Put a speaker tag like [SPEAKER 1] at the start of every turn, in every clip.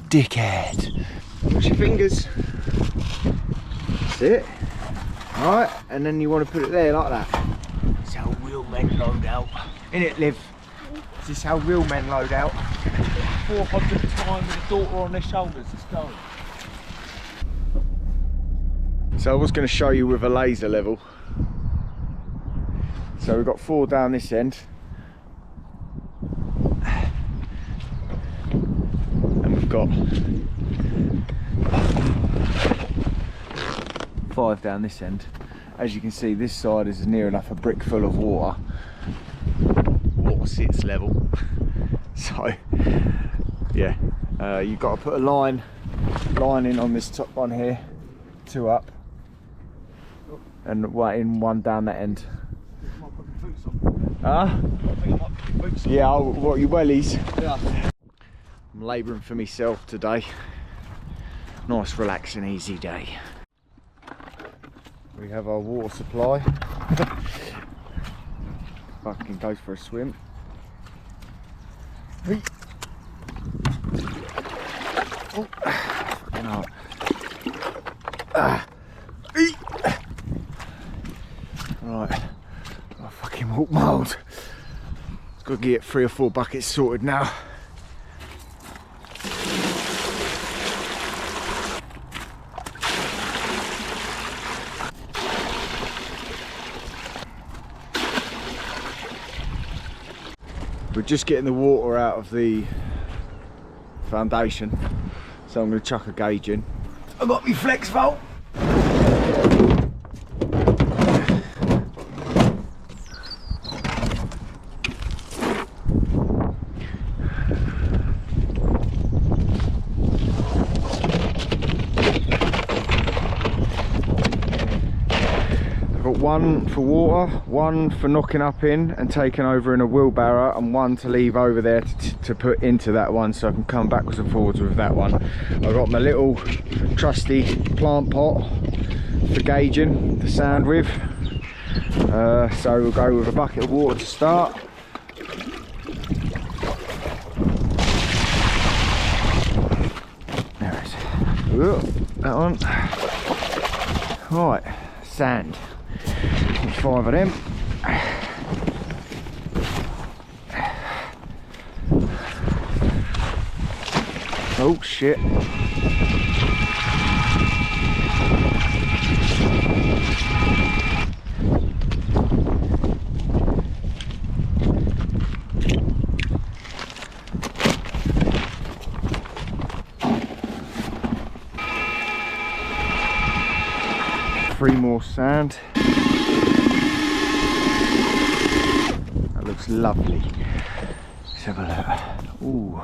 [SPEAKER 1] Dickhead. Push your fingers. That's it. Alright, and then you want to put it there like that. That's how real men load out. Innit, Liv? Is this how real men load out?
[SPEAKER 2] 400 times with a daughter on their shoulders. Let's go.
[SPEAKER 1] So I was going to show you with a laser level. So we've got 4 down this end. And we've got 5 down this end. As you can see, this side is near enough a brick full of water. Water sits level. So, yeah, you've got to put a line in on this top one here, 2 up, and in 1 down that end. Huh? Yeah, what, your wellies?
[SPEAKER 2] Yeah.
[SPEAKER 1] I'm labouring for myself today. Nice, relaxing, easy day. We have our water supply. Fucking goes for a swim. Oh, fucking hell. Right, I fucking walk miles. Got to get 3 or 4 buckets sorted now. We're just getting the water out of the foundation, so I'm going to chuck a gauge in. I've got my flex volt. One for water, 1 for knocking up in and taking over in a wheelbarrow, and 1 to leave over there to put into that one, so I can come backwards and forwards with that one. I've got my little trusty plant pot for gauging the sand with. So we'll go with a bucket of water to start. There it is. That one. Right, sand. 5 of them. Oh shit. Three more sand. Looks lovely. Let's have a look. Ooh,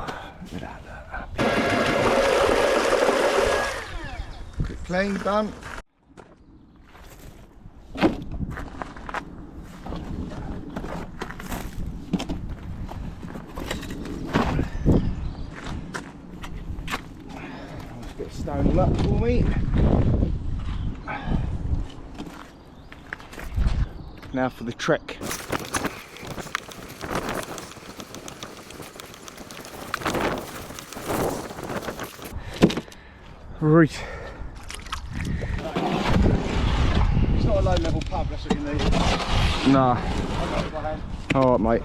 [SPEAKER 1] look at that. Quick clean, done. Let's get a stone luck for me. Now for the trek. Right.
[SPEAKER 2] It's not a low level pub, that's what you need.
[SPEAKER 1] Nah. Alright, mate.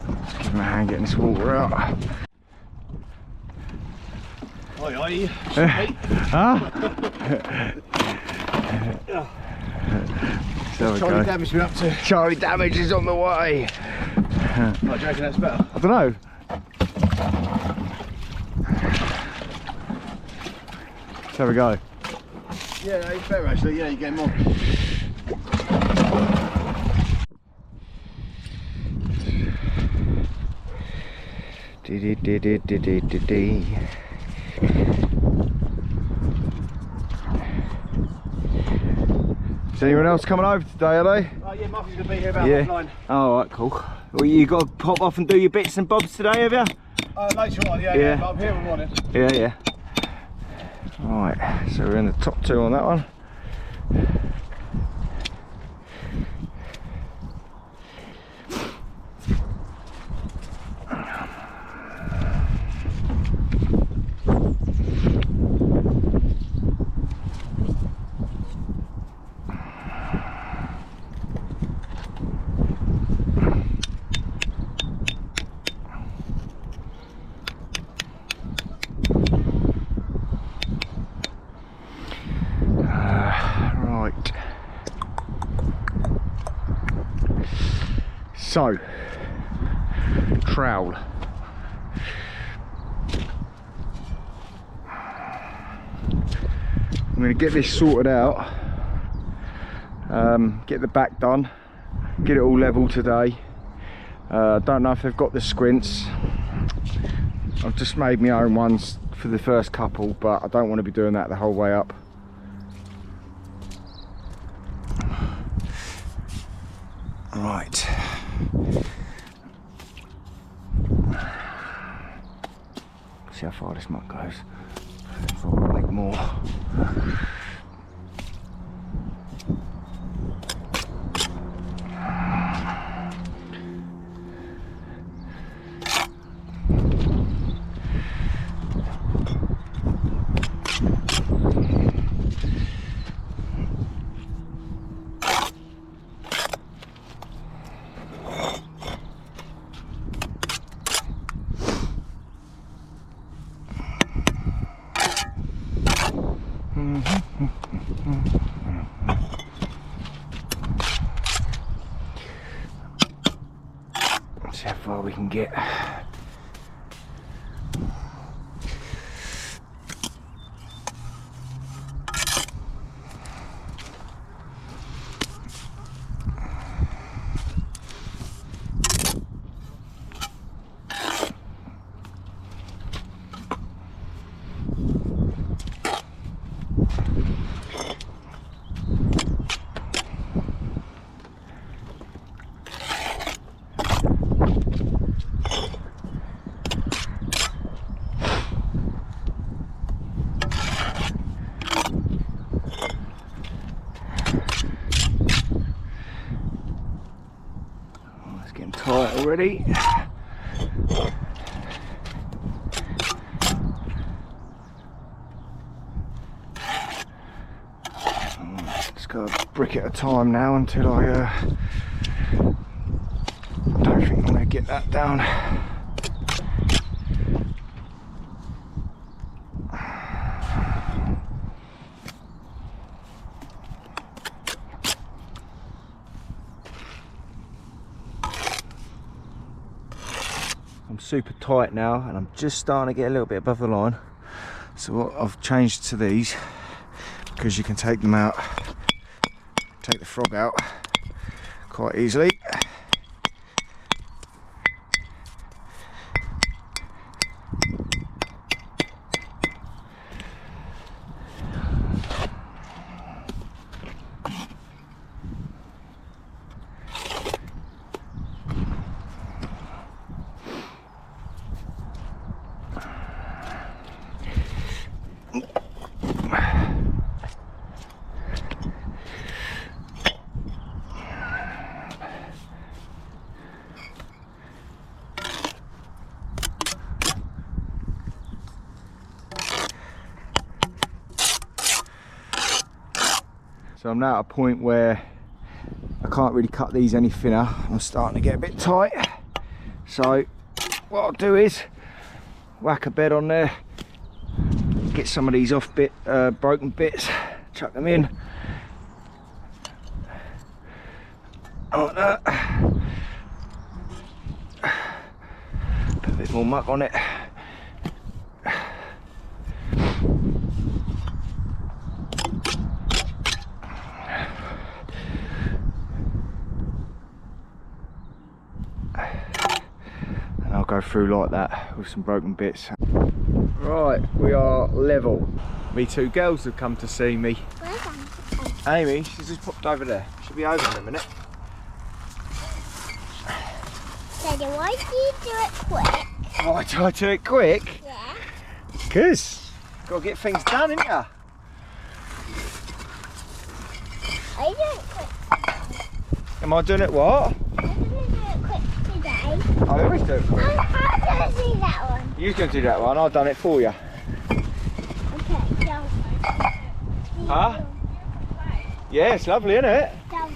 [SPEAKER 1] Let's give him a hand getting this water out.
[SPEAKER 2] Oi, oi.
[SPEAKER 1] Huh? So
[SPEAKER 2] Charlie Damage been up to.
[SPEAKER 1] Charlie Damage is on the way.
[SPEAKER 2] Oh, do you reckon that's better?
[SPEAKER 1] I don't know. Let's have a go.
[SPEAKER 2] Yeah, no, it's better actually. Yeah, you get more.
[SPEAKER 1] Is anyone else coming over today, are they?
[SPEAKER 2] Oh yeah, Muffy's gonna be here about
[SPEAKER 1] Yeah.
[SPEAKER 2] 9.
[SPEAKER 1] Oh, alright, cool. Well, you got to pop off and do your bits and bobs today, have you?
[SPEAKER 2] Later on,
[SPEAKER 1] Yeah.
[SPEAKER 2] yeah, but I'm here in the morning.
[SPEAKER 1] Yeah, yeah. Right, so we're in the top 2 on that one. Right. So, trowel. I'm going to get this sorted out, get the back done, get it all level today. Don't know if they've got the squints. I've just made my own ones for the first couple, but I don't want to be doing that the whole way up. Right. See how far this muck goes. If I want to make more. See how far we can get. Tight already. Just got a brick at a time now until I don't think I'm going to get that down. I'm super tight now and I'm just starting to get a little bit above the line. So what I've changed to these, because you can take them out, take the frog out quite easily. So I'm now at a point where I can't really cut these any thinner. I'm starting to get a bit tight. So what I'll do is whack a bed on there, get some of these off broken bits, chuck them in. Like that. Put a bit more muck on it. Go through like that with some broken bits. Right, we are level. Me two girls have come to see me. Amy, she's just popped over there. She'll be over in a minute.
[SPEAKER 3] Daddy, why do you do it quick?
[SPEAKER 1] Why do I do it quick?
[SPEAKER 3] Yeah.
[SPEAKER 1] Because got to get things done, ain't ya?
[SPEAKER 3] Are you doing it quick?
[SPEAKER 1] Am I doing it what?
[SPEAKER 3] I'm going to do it quick today.
[SPEAKER 1] I always do it quick.
[SPEAKER 3] I'm going to do that one.
[SPEAKER 1] You can do that one, I've done it for you.
[SPEAKER 3] Okay, don't.
[SPEAKER 1] Huh? Yeah, it's lovely, isn't it?
[SPEAKER 3] Don't.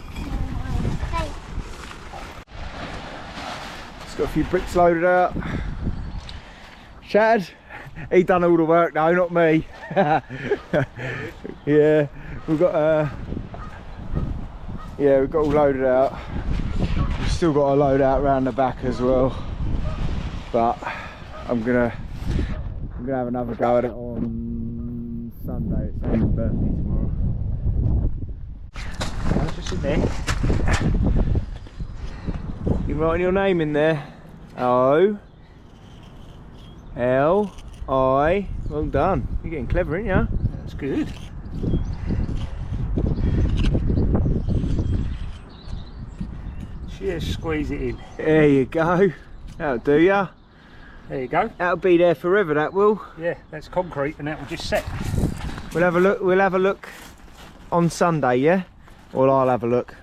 [SPEAKER 1] It's got a few bricks loaded up. Chad, he done all the work though, not me. Yeah, we've got all loaded out. We've still got a load out around the back as well. But I'm gonna have another go at it on Sunday. It's Amy's birthday tomorrow. That's just in there. You writing your name in there? O L I. Well done. You're getting clever, aren't you?
[SPEAKER 2] That's good. Just squeeze it in.
[SPEAKER 1] There you go. That'll do ya.
[SPEAKER 2] There you go.
[SPEAKER 1] That'll be there forever, that will.
[SPEAKER 2] Yeah, that's concrete and that will just set.
[SPEAKER 1] We'll have a look on Sunday, yeah? Or I'll have a look.